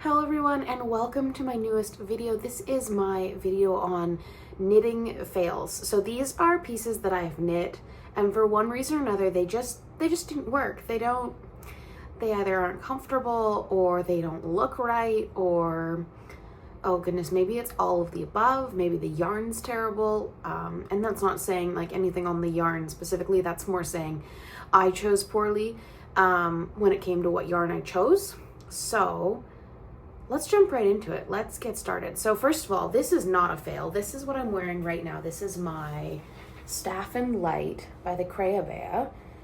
Hello everyone and welcome to my newest video. This is my video on knitting fails. So these are pieces that I've knit and for one reason or another they just didn't work. They either aren't comfortable or they don't look right, or oh goodness, maybe it's all of the above. Maybe the yarn's terrible, and that's not saying like anything on the yarn specifically. That's more saying I chose poorly when it came to what yarn I chose. So let's jump right into it. Let's get started. So first of all, this is not a fail. This is what I'm wearing right now. This is my Staff and Light by the Crea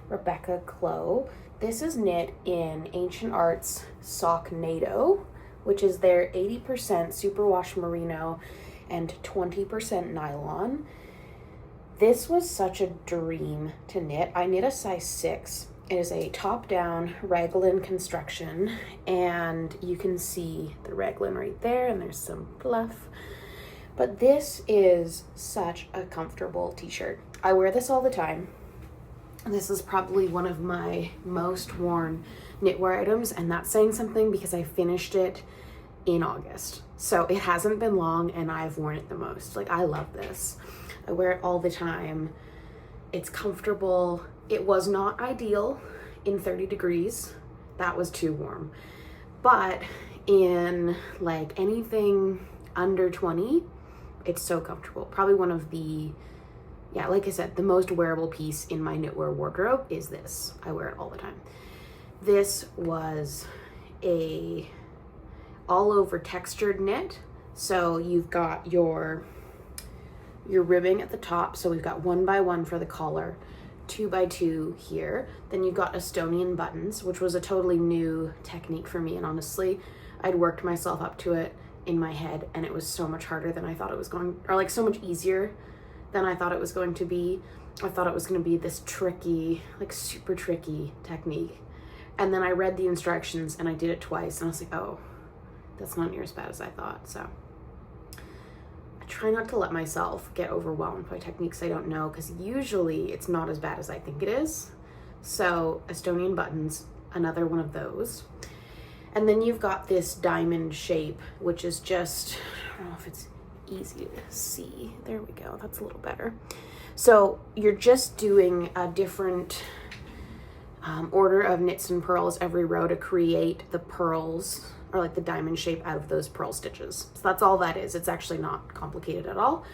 Rebecca Clow. This is knit in Ancient Arts Sock NATO, which is their 80% superwash merino and 20% nylon. This was such a dream to knit. I knit a size 6. It is a top-down raglan construction, and you can see the raglan right there, and there's some fluff. But this is such a comfortable t-shirt. I wear this all the time. This is probably one of my most worn knitwear items, and that's saying something because I finished it in August. So it hasn't been long, and I've worn it the most. Like, I love this. I wear it all the time. It's comfortable. It was not ideal in 30 degrees. That was too warm. But in like anything under 20, it's so comfortable. Probably one of the, yeah, like I said, the most wearable piece in my knitwear wardrobe is this. I wear it all the time. This was a all over textured knit. So you've got your ribbing at the top. So we've got 1x1 for the collar, 2x2 here. Then you've got Estonian buttons, which was a totally new technique for me. And honestly, I'd worked myself up to it in my head, and it was so much harder than I thought it was going, or like so much easier than I thought it was going to be. I thought it was going to be this tricky, like super tricky technique. And then I read the instructions and I did it twice, and I was like, oh, that's not near as bad as I thought. So I try not to let myself get overwhelmed by techniques I don't know, because usually it's not as bad as I think it is. So Estonian buttons, another one of those. And then you've got this diamond shape, which is just, I don't know if it's easy to see. There we go, that's a little better. So you're just doing a different order of knits and purls every row to create the pearls, or like the diamond shape out of those purl stitches. So that's all that is. It's actually not complicated at all.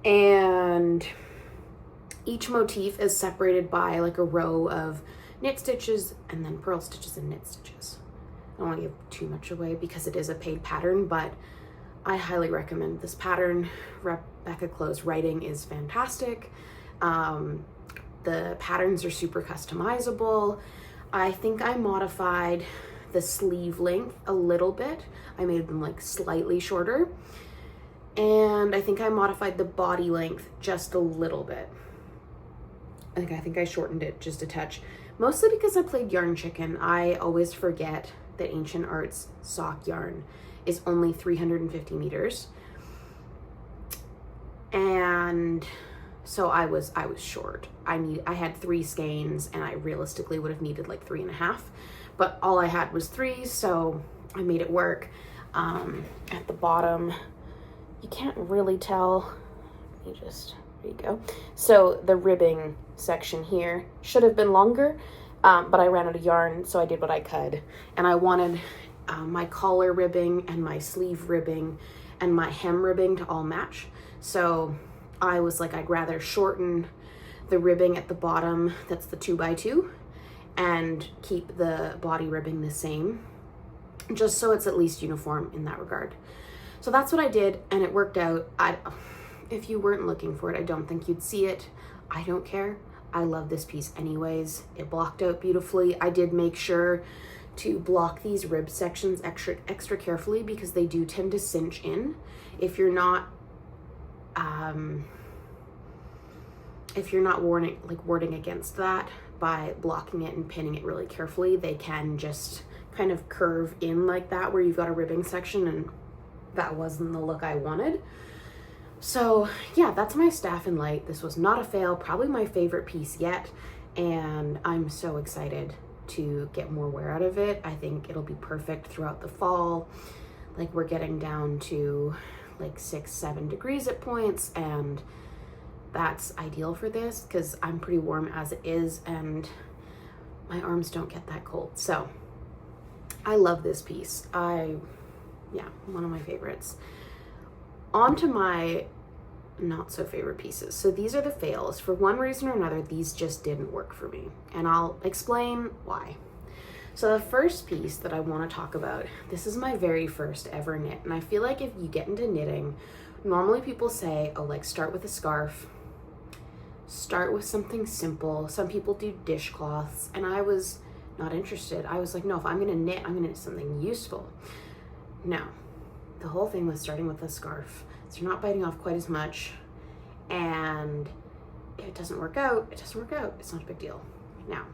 And each motif is separated by like a row of knit stitches and then purl stitches and knit stitches. I don't want to give too much away because it is a paid pattern, but I highly recommend this pattern. Rebecca Clow's writing is fantastic. The patterns are super customizable. I think I modified the sleeve length a little bit. I made them like slightly shorter. And I think I modified the body length just a little bit. I think I shortened it just a touch. Mostly because I played Yarn Chicken. I always forget that Ancient Arts sock yarn is only 350 meters. And so I was short. I had 3 skeins, and I realistically would have needed like 3.5, but all I had was 3, so I made it work. At the bottom, you can't really tell. There you go. So the ribbing section here should have been longer, but I ran out of yarn, so I did what I could. And I wanted my collar ribbing and my sleeve ribbing and my hem ribbing to all match. So I was like, I'd rather shorten the ribbing at the bottom, that's the 2x2, and keep the body ribbing the same, just so it's at least uniform in that regard. So that's what I did, and it worked out. If you weren't looking for it, I don't think you'd see it. I don't care. I love this piece anyways. It blocked out beautifully. I did make sure to block these rib sections extra carefully because they do tend to cinch in. If you're not warding against that by blocking it and pinning it really carefully, they can just kind of curve in like that where you've got a ribbing section, and that wasn't the look I wanted. So yeah, that's my Staff and Light. This was not a fail, probably my favorite piece yet, and I'm so excited to get more wear out of it. I think it'll be perfect throughout the fall. Like, we're getting down to like 6-7 degrees at points, and that's ideal for this because I'm pretty warm as it is and my arms don't get that cold. So I love this piece. Yeah, one of my favorites. On to my not so favorite pieces. So these are the fails. For one reason or another, these just didn't work for me, and I'll explain why. So the first piece that I want to talk about, this is my very first ever knit, and I feel like if you get into knitting, normally people say, oh, like start with a scarf, start with something simple. Some people do dishcloths, and I was not interested. I was like, no, if I'm gonna knit, I'm gonna knit something useful. No, the whole thing was starting with a scarf. So you're not biting off quite as much, and if it doesn't work out, it doesn't work out. It's not a big deal. Now,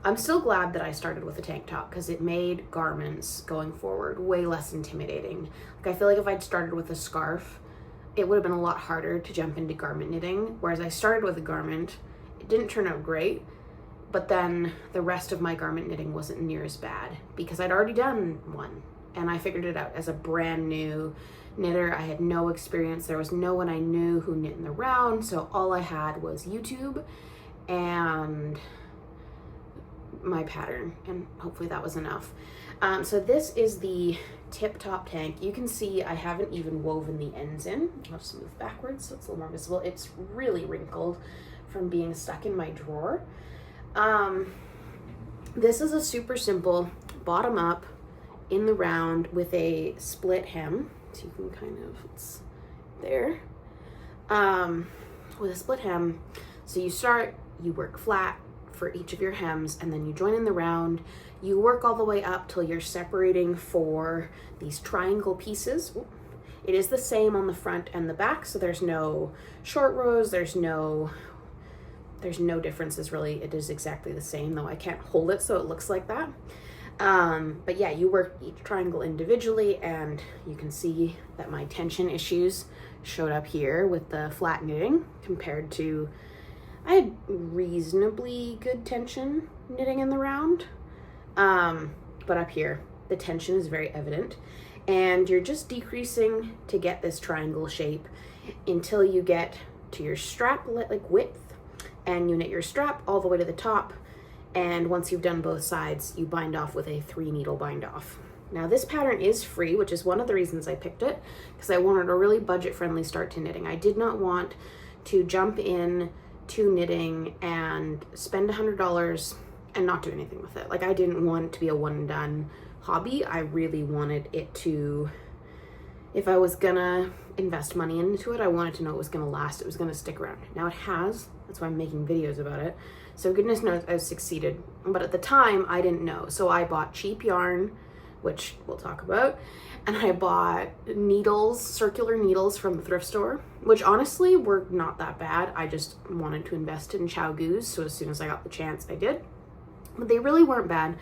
I'm still glad that I started with a tank top because it made garments going forward way less intimidating. Like, I feel like if I'd started with a scarf, it would have been a lot harder to jump into garment knitting, whereas I started with a garment. It didn't turn out great, but then the rest of my garment knitting wasn't near as bad because I'd already done one, and I figured it out as a brand new knitter. I had no experience. There was no one I knew who knit in the round, so all I had was YouTube and my pattern, and hopefully that was enough. So this is the tip top tank. You can see I haven't even woven the ends in. I'll just move backwards so it's a little more visible. It's really wrinkled from being stuck in my drawer. This is a super simple bottom up in the round with a split hem. So you can kind of, it's there, with a split hem. So you start, you work flat for each of your hems, and then you join in the round. You work all the way up till you're separating for these triangle pieces. It is the same on the front and the back, so there's no short rows, there's no differences really. It is exactly the same, though I can't hold it so it looks like that. But yeah, you work each triangle individually, and you can see that my tension issues showed up here with the flat knitting compared to, I had reasonably good tension knitting in the round, but up here the tension is very evident, and you're just decreasing to get this triangle shape until you get to your strap like width, and you knit your strap all the way to the top. And once you've done both sides, you bind off with a 3 needle bind off. Now this pattern is free, which is one of the reasons I picked it, because I wanted a really budget friendly start to knitting. I did not want to jump in to knitting and spend $100 and not do anything with it. Like, I didn't want it to be a one and done hobby. I really wanted it to, if I was gonna invest money into it, I wanted to know it was gonna last, it was gonna stick around. Now it has, that's why I'm making videos about it. So goodness knows I've succeeded, but at the time I didn't know. So I bought cheap yarn, which we'll talk about, and I bought needles, circular needles from the thrift store, which honestly were not that bad. I just wanted to invest in Chow Goose, so as soon as I got the chance, I did. But they really weren't bad.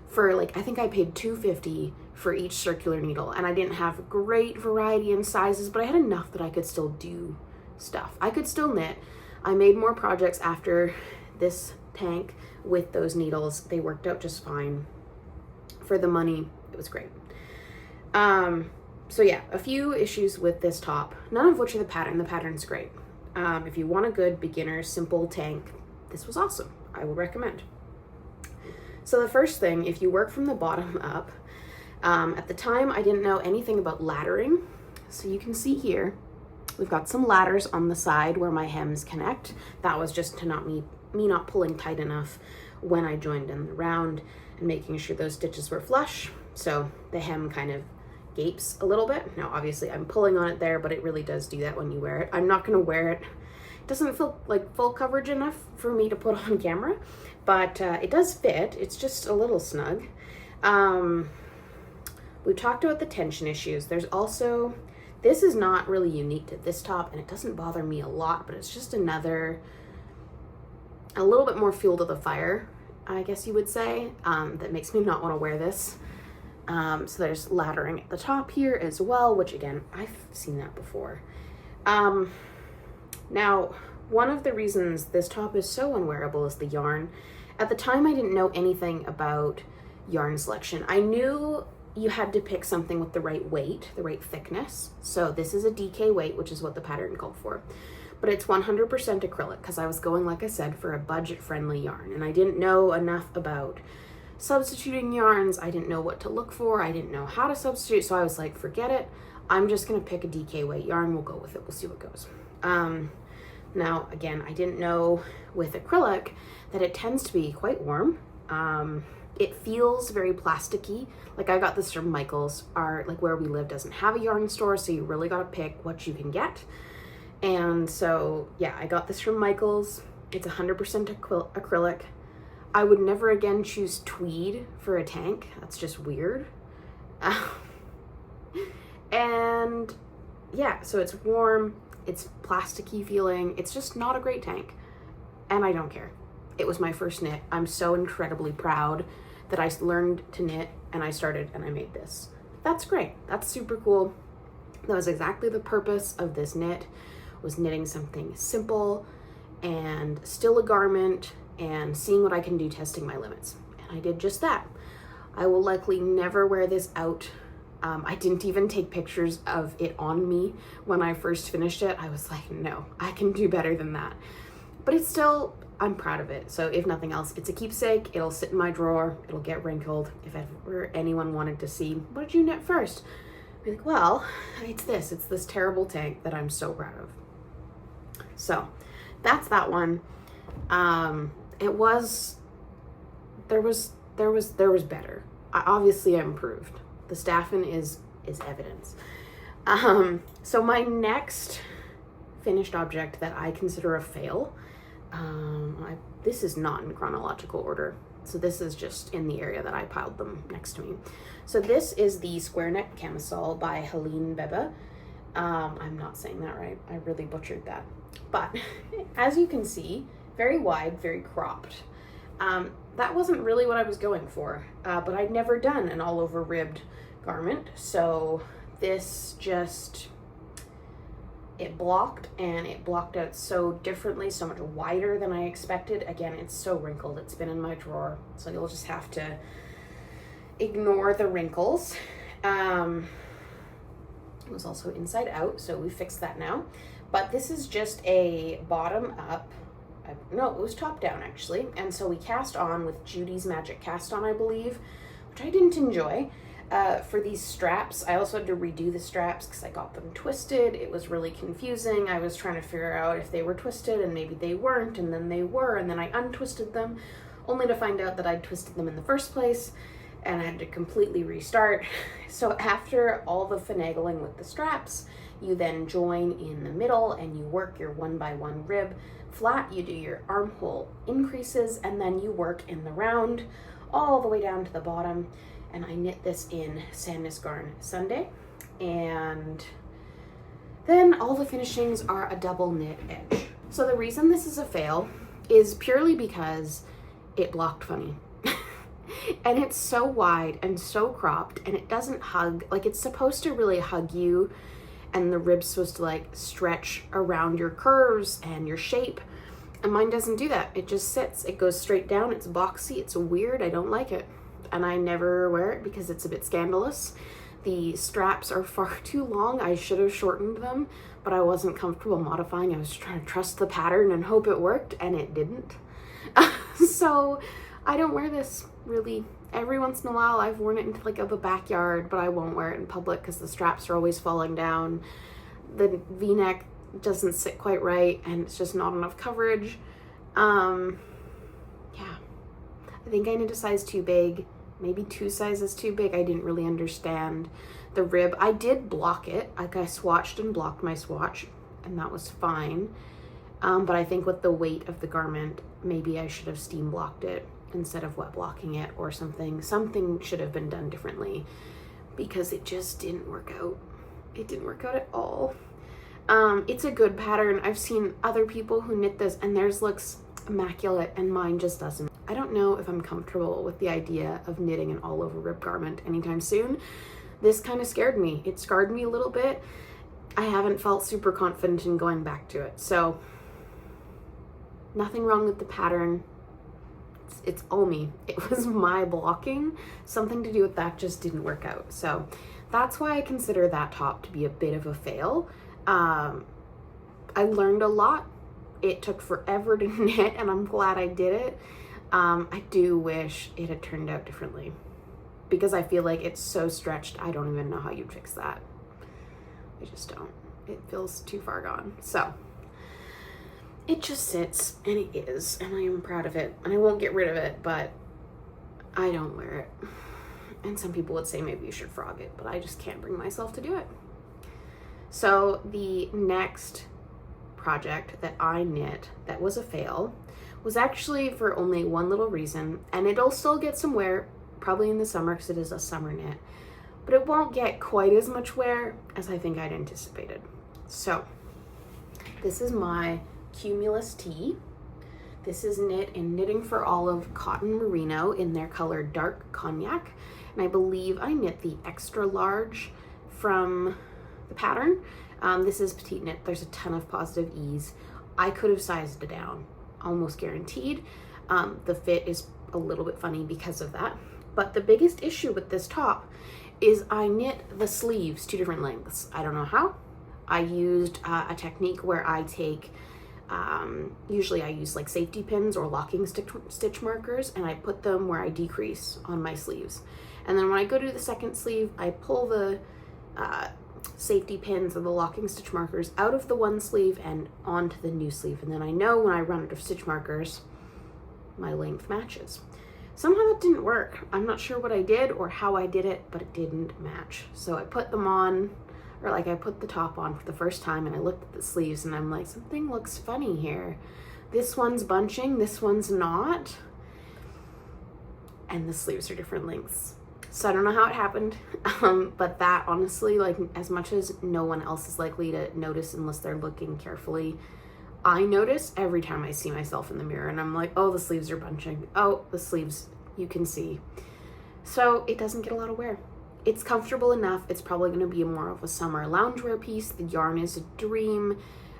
For like, I think I paid $2.50 for each circular needle, and I didn't have a great variety in sizes, but I had enough that I could still do stuff. I could still knit. I made more projects after this tank with those needles. They worked out just fine. For the money, it was great. So yeah, a few issues with this top, none of which are the pattern. The pattern's great. If you want a good beginner, simple tank, this was awesome. I would recommend. So the first thing, if you work from the bottom up, at the time I didn't know anything about laddering. So you can see here, we've got some ladders on the side where my hems connect. That was just to me not pulling tight enough when I joined in the round and making sure those stitches were flush. So the hem kind of gapes a little bit. Now obviously I'm pulling on it there, but it really does do that when you wear it. I'm not gonna wear it. It doesn't feel like full coverage enough for me to put on camera, but it does fit. It's just a little snug. We've talked about the tension issues. There's also, this is not really unique to this top, and it doesn't bother me a lot, but it's just another, a little bit more fuel to the fire, I guess you would say, that makes me not want to wear this. So there's laddering at the top here as well, which again, I've seen that before. Now, one of the reasons this top is so unwearable is the yarn. At the time, I didn't know anything about yarn selection. I knew you had to pick something with the right weight, the right thickness. So this is a DK weight, which is what the pattern called for. But it's 100% acrylic because I was going, like I said, for a budget-friendly yarn. And I didn't know enough about substituting yarns. I didn't know what to look for. I didn't know how to substitute. So I was like, forget it. I'm just going to pick a DK weight yarn. We'll go with it. We'll see what goes. Now, again, I didn't know with acrylic that it tends to be quite warm. It feels very plasticky. Like I got this from Michael's. Like where we live doesn't have a yarn store, so you really got to pick what you can get. And so, yeah, I got this from Michael's. It's 100% acrylic. I would never again choose tweed for a tank. That's just weird. And yeah, so it's warm. It's plasticky feeling. It's just not a great tank. And I don't care. It was my first knit. I'm so incredibly proud that I learned to knit and I started and I made this. That's great. That's super cool. That was exactly the purpose of this knit, was knitting something simple and still a garment and seeing what I can do, testing my limits. And I did just that. I will likely never wear this out. I didn't even take pictures of it on me when I first finished it. I was like, no, I can do better than that. But it's still, I'm proud of it. So if nothing else, it's a keepsake. It'll sit in my drawer. It'll get wrinkled. If ever anyone wanted to see, what did you knit first? I'd be like, well, it's this terrible tank that I'm so proud of. So that's that one. There was better. Obviously I improved. The staffing is evidence. So my next finished object that I consider a fail, this is not in chronological order. So this is just in the area that I piled them next to me. So this is the square neck camisole by Helene Bebe. I'm not saying that right. I really butchered that. But as you can see, very wide, very cropped. That wasn't really what I was going for, but I'd never done an all over ribbed garment. So this just, it blocked, and it blocked out so differently, so much wider than I expected. Again, it's so wrinkled. It's been in my drawer, so you'll just have to ignore the wrinkles. It was also inside out, so we fixed that now. But this is just a bottom up, no, it was top down actually. And so we cast on with Judy's Magic Cast On, I believe, which I didn't enjoy. For these straps, I also had to redo the straps because I got them twisted. It was really confusing. I was trying to figure out if they were twisted, and maybe they weren't, and then they were, and then I untwisted them, only to find out that I'd twisted them in the first place, and I had to completely restart. So after all the finagling with the straps, you then join in the middle and you work your 1x1 rib flat. You do your armhole increases, and then you work in the round all the way down to the bottom. And I knit this in Sandnes Garn Sunday. And then all the finishings are a double knit edge. So the reason this is a fail is purely because it blocked funny. And it's so wide and so cropped, and it doesn't hug. Like, it's supposed to really hug you, and the rib's supposed to like stretch around your curves and your shape. And mine doesn't do that. It just sits. It goes straight down. It's boxy. It's weird. I don't like it. And I never wear it because it's a bit scandalous. The straps are far too long. I should have shortened them, but I wasn't comfortable modifying. I was trying to trust the pattern and hope it worked, and it didn't. So I don't wear this really. Every once in a while I've worn it into like the backyard, but I won't wear it in public because the straps are always falling down. The V-neck doesn't sit quite right, and it's just not enough coverage. Yeah, I think I knit a size too big, maybe 2 sizes too big. I didn't really understand the rib. I did block it. Like, I swatched and blocked my swatch, and that was fine. But I think with the weight of the garment, maybe I should have steam blocked it instead of wet blocking it or something. Something should have been done differently because it just didn't work out. It didn't work out at all. It's a good pattern. I've seen other people who knit this and theirs looks immaculate and mine just doesn't. I don't know if I'm comfortable with the idea of knitting an all over rib garment anytime soon. This kind of scared me. It scarred me a little bit. I haven't felt super confident in going back to it. So nothing wrong with the pattern. it's all me. It was my blocking. Something to do with that just didn't work out. So that's why I consider that top to be a bit of a fail. I learned a lot. It took forever to knit, and I'm glad I did it. I do wish it had turned out differently, because I feel like it's so stretched. I don't even know how you'd fix that. I just don't. It feels too far gone. So it just sits, and it is, and I am proud of it, and I won't get rid of it, but I don't wear it. And some people would say maybe you should frog it, but I just can't bring myself to do it. So the next project that I knit that was a fail was actually for only one little reason, and it'll still get some wear probably in the summer because it is a summer knit, but it won't get quite as much wear as I think I'd anticipated. So this is my Cumulus tee. This is knit in Knitting for Olive Cotton Merino in their color Dark Cognac, and I believe I knit the extra large from the pattern. This is petite knit. There's a ton of positive ease. I could have sized it down, almost guaranteed. The fit is a little bit funny because of that. But the biggest issue with this top is I knit the sleeves 2 different lengths. I don't know how. I used a technique where I take, usually I use like safety pins or locking stitch markers, and I put them where I decrease on my sleeves. And then when I go to the second sleeve, I pull the safety pins or the locking stitch markers out of the one sleeve and onto the new sleeve. And then I know when I run out of stitch markers, my length matches. Somehow that didn't work. I'm not sure what I did or how I did it, but it didn't match. So I put them on, or like I put the top on for the first time, and I looked at the sleeves and I'm like, something looks funny here. This one's bunching, this one's not. And the sleeves are different lengths. So I don't know how it happened, but that honestly, like, as much as no one else is likely to notice unless they're looking carefully, I notice every time I see myself in the mirror, and I'm like, oh, the sleeves are bunching. Oh, the sleeves, you can see. So it doesn't get a lot of wear. It's comfortable enough. It's probably going to be more of a summer loungewear piece. The yarn is a dream.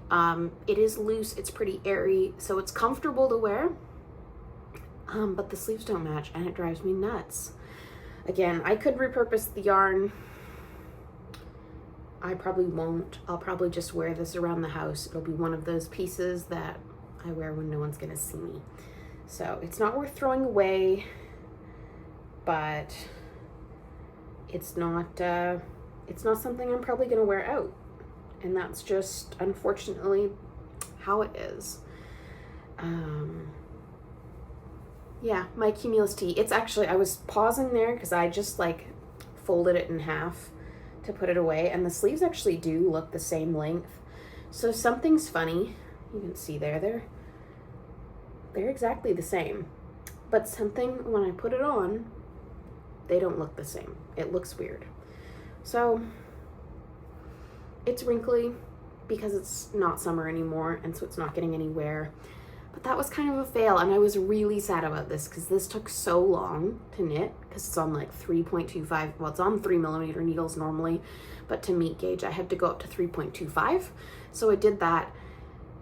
It is loose. It's pretty airy, so it's comfortable to wear. But the sleeves don't match, and it drives me nuts. Again, I could repurpose the yarn. I probably won't. I'll probably just wear this around the house. It'll be one of those pieces that I wear when no one's gonna see me. So it's not worth throwing away, but it's not something I'm probably gonna wear out. And that's just, unfortunately, how it is. Yeah, my Cumulus tee. It's actually, I was pausing there because I just like folded it in half to put it away, and the sleeves actually do look the same length. So something's funny. You can see there, they're exactly the same. But something, when I put it on, they don't look the same. It looks weird. So it's wrinkly because it's not summer anymore, and so it's not getting any wear. But that was kind of a fail, and I was really sad about this because this took so long to knit because it's on like 3.25, well, it's on 3mm needles normally, but to meet gauge I had to go up to 3.25. So I did that.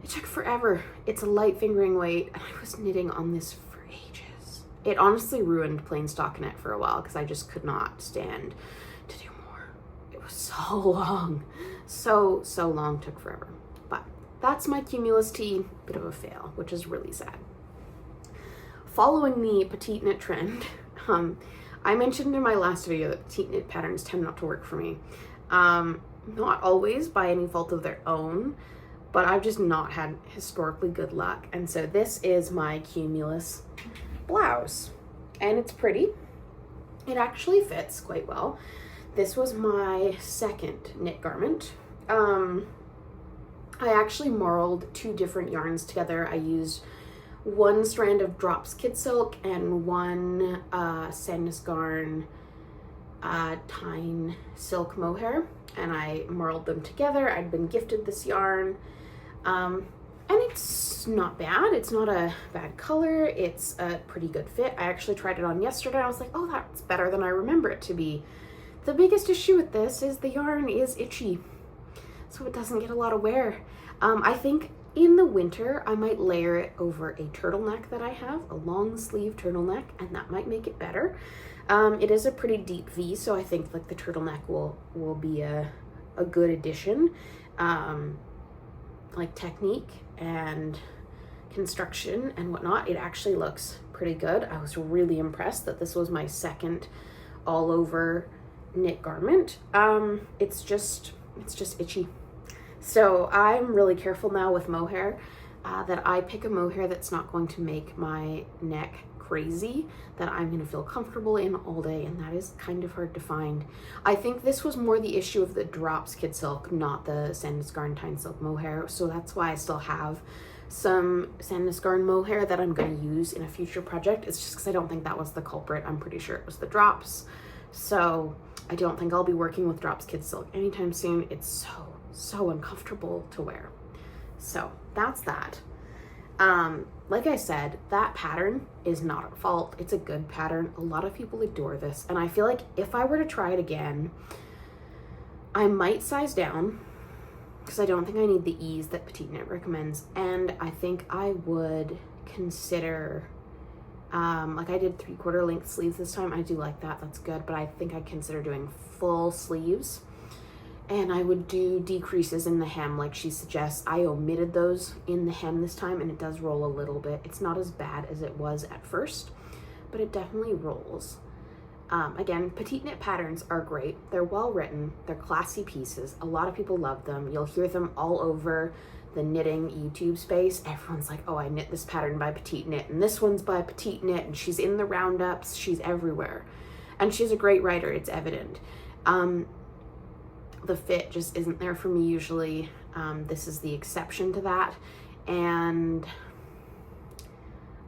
It took forever. It's a light fingering weight, and I was knitting on this for ages. It honestly ruined plain stockinette for a while because I just could not stand to do more. It was so long. So long, took forever. But that's my Cumulus tee, bit of a fail, which is really sad. Following the petite knit trend, I mentioned in my last video that petite knit patterns tend not to work for me. Not always by any fault of their own, but I've just not had historically good luck. And so this is my Cumulus blouse, and it's pretty. It actually fits quite well. This was my second knit garment. I actually marled 2 different yarns together. I used one strand of Drops Kid Silk and one Sandnes Garn Tyne Silk Mohair, and I marled them together. I'd been gifted this yarn, and it's not bad. It's not a bad color. It's a pretty good fit. I actually tried it on yesterday. I was like, oh, that's better than I remember it to be. The biggest issue with this is the yarn is itchy, so it doesn't get a lot of wear. I think in the winter, I might layer it over a turtleneck that I have, a long sleeve turtleneck, and that might make it better. It is a pretty deep V, so I think like the turtleneck will be a good addition. Like technique and construction and whatnot, it actually looks pretty good. I was really impressed that this was my second all over knit garment. It's just itchy. So I'm really careful now with mohair, that I pick a mohair that's not going to make my neck crazy, that I'm going to feel comfortable in all day, and that is kind of hard to find. I think this was more the issue of the Drops Kid Silk, not the Sandnes Garn Tyne Silk mohair, so that's why I still have some Sandnes Garn mohair that I'm going to use in a future project. It's just because I don't think that was the culprit. I'm pretty sure it was the drops, so I don't think I'll be working with Drops Kid Silk anytime soon. It's so uncomfortable to wear. So that's that. Like I said, that pattern is not at fault. It's a good pattern. A lot of people adore this, and I feel like if I were to try it again, I might size down because I don't think I need the ease that Petite Knit recommends, and I think I would consider like I did 3/4 length sleeves this time. I do like that, that's good, but I think I'd consider doing full sleeves. And I would do decreases in the hem like she suggests. I omitted those in the hem this time, and it does roll a little bit. It's not as bad as it was at first, but it definitely rolls. Again, Petite Knit patterns are great. They're well written. They're classy pieces. A lot of people love them. You'll hear them all over the knitting YouTube space. Everyone's like, oh, I knit this pattern by Petite Knit, and this one's by Petite Knit, and she's in the roundups. She's everywhere. And she's a great writer, it's evident. The fit just isn't there for me usually. This is the exception to that. And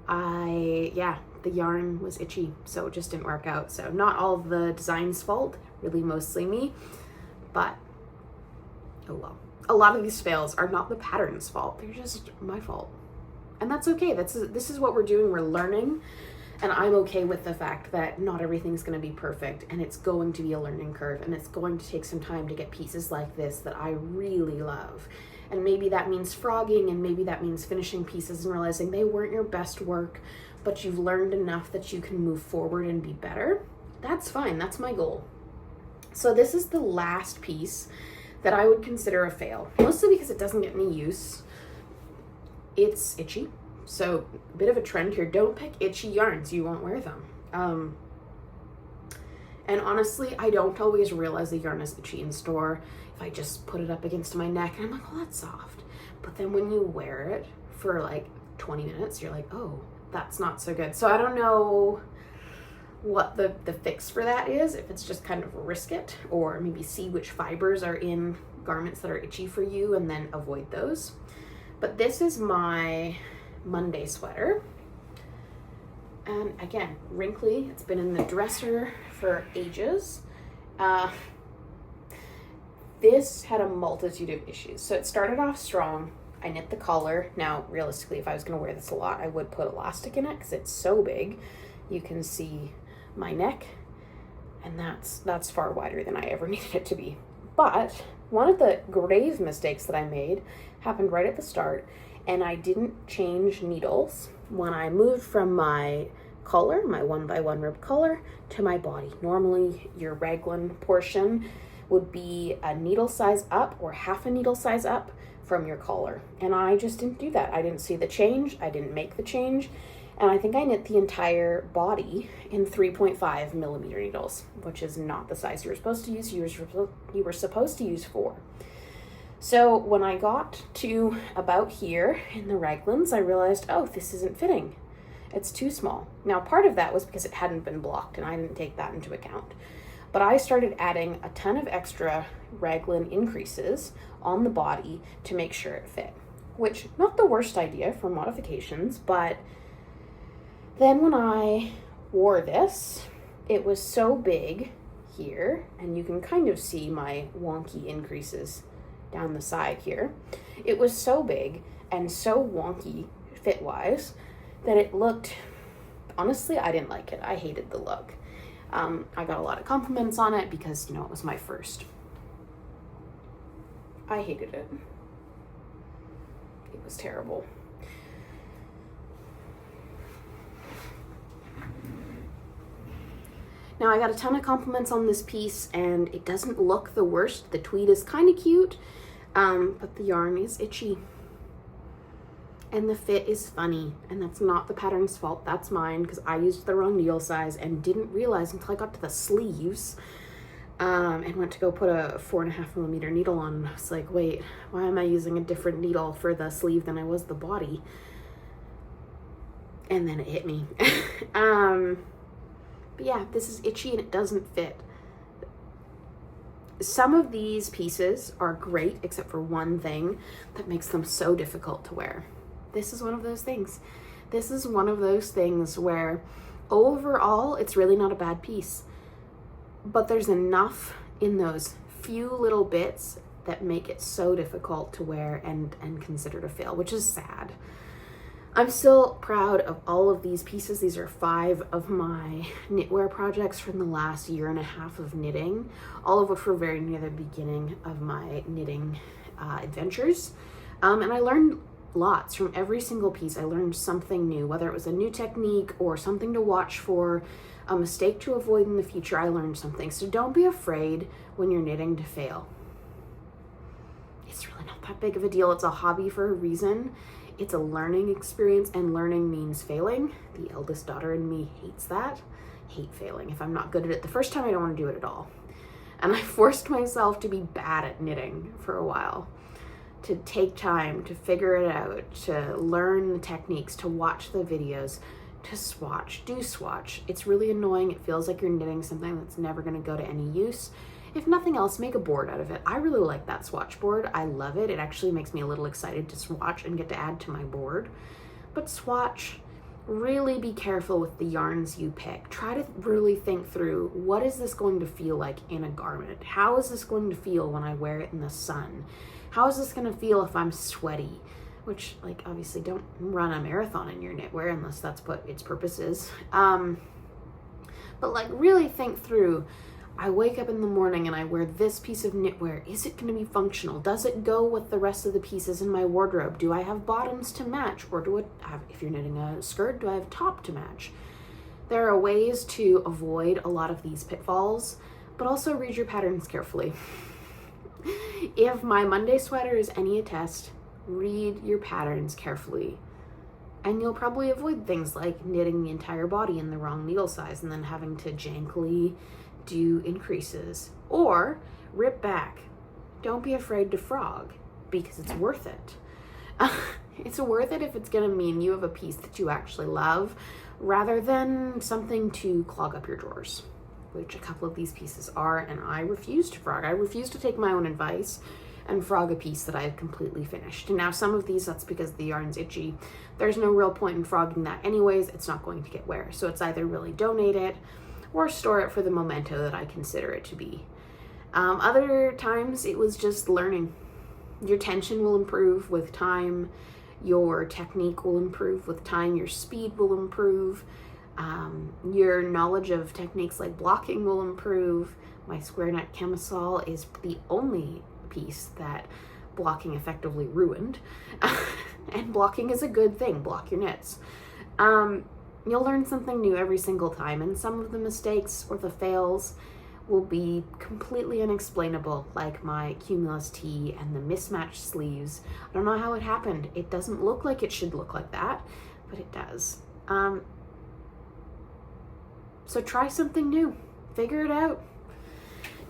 the yarn was itchy, so it just didn't work out. So not all of the design's fault, really mostly me, but oh well. A lot of these fails are not the pattern's fault, they're just my fault. And that's okay. This is what we're doing, we're learning. And I'm okay with the fact that not everything's going to be perfect, and it's going to be a learning curve, and it's going to take some time to get pieces like this that I really love. And maybe that means frogging, and maybe that means finishing pieces and realizing they weren't your best work, but you've learned enough that you can move forward and be better. That's fine, that's my goal. So this is the last piece that I would consider a fail, mostly because it doesn't get any use. It's itchy. So a bit of a trend here, don't pick itchy yarns, you won't wear them. And honestly, I don't always realize the yarn is itchy in store if I just put it up against my neck and I'm like, oh, that's soft. But then when you wear it for like 20 minutes, you're like, oh, that's not so good. So I don't know what the fix for that is, if it's just kind of risk it, or maybe see which fibers are in garments that are itchy for you and then avoid those. But this is my Monday sweater, and again, wrinkly. It's been in the dresser for ages. This had a multitude of issues. So it started off strong. I knit the collar. Now realistically, if I was going to wear this a lot, I would put elastic in it because it's so big. You can see my neck, and that's far wider than I ever needed it to be. But one of the grave mistakes that I made happened right at the start, and I didn't change needles when I moved from my collar, my 1x1 rib collar, to my body. Normally your raglan portion would be a needle size up or half a needle size up from your collar, and I just didn't do that. I didn't see the change, I didn't make the change, and I think I knit the entire body in 3.5 millimeter needles, which is not the size you were supposed to use. You were supposed to use 4. So when I got to about here in the raglans, I realized, oh, this isn't fitting. It's too small. Now, part of that was because it hadn't been blocked, and I didn't take that into account. But I started adding a ton of extra raglan increases on the body to make sure it fit, which not the worst idea for modifications, but then when I wore this, it was so big here, and you can kind of see my wonky increases down the side here. It was so big and so wonky fit-wise that it looked, honestly, I didn't like it. I hated the look. I got a lot of compliments on it because, it was my first. I hated it. It was terrible. Now I got a ton of compliments on this piece and it doesn't look the worst. The tweed is kind of cute, but the yarn is itchy. And the fit is funny, and that's not the pattern's fault, that's mine, because I used the wrong needle size and didn't realize until I got to the sleeves, and went to go put a 4.5mm needle on, and I was like, wait, why am I using a different needle for the sleeve than I was the body? And then it hit me. But yeah, this is itchy and it doesn't fit. Some of these pieces are great, except for one thing that makes them so difficult to wear. This is one of those things. This is one of those things where overall, it's really not a bad piece, but there's enough in those few little bits that make it so difficult to wear and considered a fail, which is sad. I'm still proud of all of these pieces. These are 5 of my knitwear projects from the last 1.5 years of knitting, all of which were very near the beginning of my knitting adventures. And I learned lots from every single piece. I learned something new, whether it was a new technique or something to watch for, a mistake to avoid in the future. I learned something. So don't be afraid when you're knitting to fail. It's really not that big of a deal. It's a hobby for a reason. It's a learning experience, and learning means failing. The eldest daughter in me hates that. Hate failing. If I'm not good at it the first time, I don't want to do it at all. And I forced myself to be bad at knitting for a while, to take time to figure it out, to learn the techniques, to watch the videos, to swatch, do swatch. It's really annoying. It feels like you're knitting something that's never going to go to any use. If nothing else, make a board out of it. I really like that swatch board. I love it. It actually makes me a little excited to swatch and get to add to my board. But swatch, really be careful with the yarns you pick. Try to really think through, what is this going to feel like in a garment? How is this going to feel when I wear it in the sun? How is this going to feel if I'm sweaty? Which, like, obviously don't run a marathon in your knitwear unless that's what its purpose is. But like, really think through, I wake up in the morning and I wear this piece of knitwear. Is it going to be functional? Does it go with the rest of the pieces in my wardrobe? Do I have bottoms to match? Or do I have, if you're knitting a skirt, do I have top to match? There are ways to avoid a lot of these pitfalls, but also read your patterns carefully. If my Monday sweater is any attest, read your patterns carefully. And you'll probably avoid things like knitting the entire body in the wrong needle size and then having to jankily do increases, or rip back. Don't be afraid to frog, because it's worth it. It's worth it if it's going to mean you have a piece that you actually love, rather than something to clog up your drawers, which a couple of these pieces are, and I refuse to frog. I refuse to take my own advice and frog a piece that I've completely finished. And now some of these, that's because the yarn's itchy. There's no real point in frogging that anyways. It's not going to get wear. So it's either really donate it or store it for the memento that I consider it to be. Other times it was just learning. Your tension will improve with time. Your technique will improve with time. Your speed will improve. Your knowledge of techniques like blocking will improve. My square neck camisole is the only piece that blocking effectively ruined. And blocking is a good thing. Block your knits. You'll learn something new every single time, and some of the mistakes or the fails will be completely unexplainable, like my cumulus tee and the mismatched sleeves. I don't know how it happened. It doesn't look like it should look like that, but it does. So try something new. Figure it out.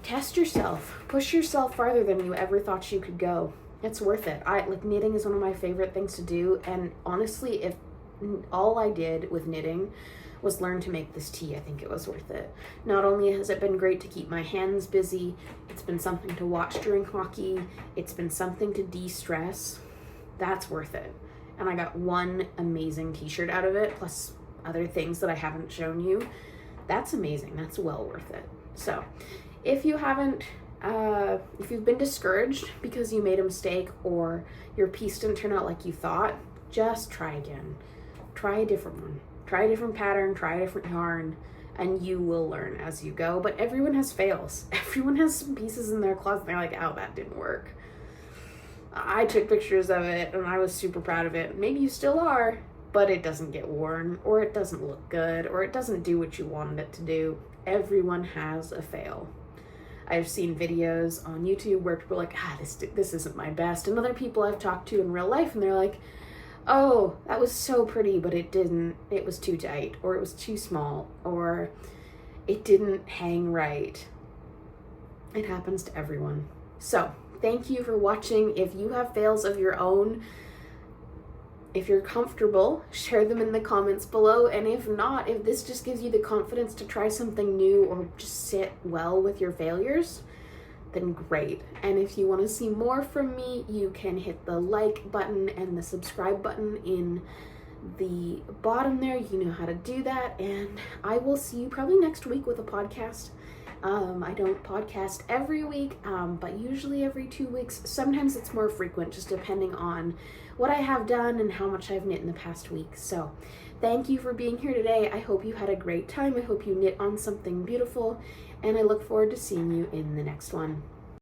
Test yourself. Push yourself farther than you ever thought you could go. It's worth it. Like, knitting is one of my favorite things to do, and honestly, if all I did with knitting was learn to make this tee, I think it was worth it. Not only has it been great to keep my hands busy, it's been something to watch during hockey, it's been something to de-stress. That's worth it. And I got one amazing t-shirt out of it, plus other things that I haven't shown you. That's amazing. That's well worth it. So if you haven't, if you've been discouraged because you made a mistake or your piece didn't turn out like you thought, just try again. Try a different one. Try a different pattern, try a different yarn, and you will learn as you go. But everyone has fails. Everyone has some pieces in their closet and they're like, oh, that didn't work. I took pictures of it and I was super proud of it. Maybe you still are, but it doesn't get worn, or it doesn't look good, or it doesn't do what you wanted it to do. Everyone has a fail. I've seen videos on YouTube where people are like, this isn't my best. And other people I've talked to in real life, and they're like, oh, that was so pretty, but it was too tight, or it was too small, or it didn't hang right. It happens to everyone. So thank you for watching. If you have fails of your own, if you're comfortable, share them in the comments below. And if not, if this just gives you the confidence to try something new or just sit well with your failures, then great. And if you want to see more from me, you can hit the like button and the subscribe button in the bottom there. You know how to do that. And I will see you probably next week with a podcast. I don't podcast every week, but usually every 2 weeks. Sometimes it's more frequent, just depending on what I have done and how much I've knit in the past week. So thank you for being here today. I hope you had a great time. I hope you knit on something beautiful, and I look forward to seeing you in the next one.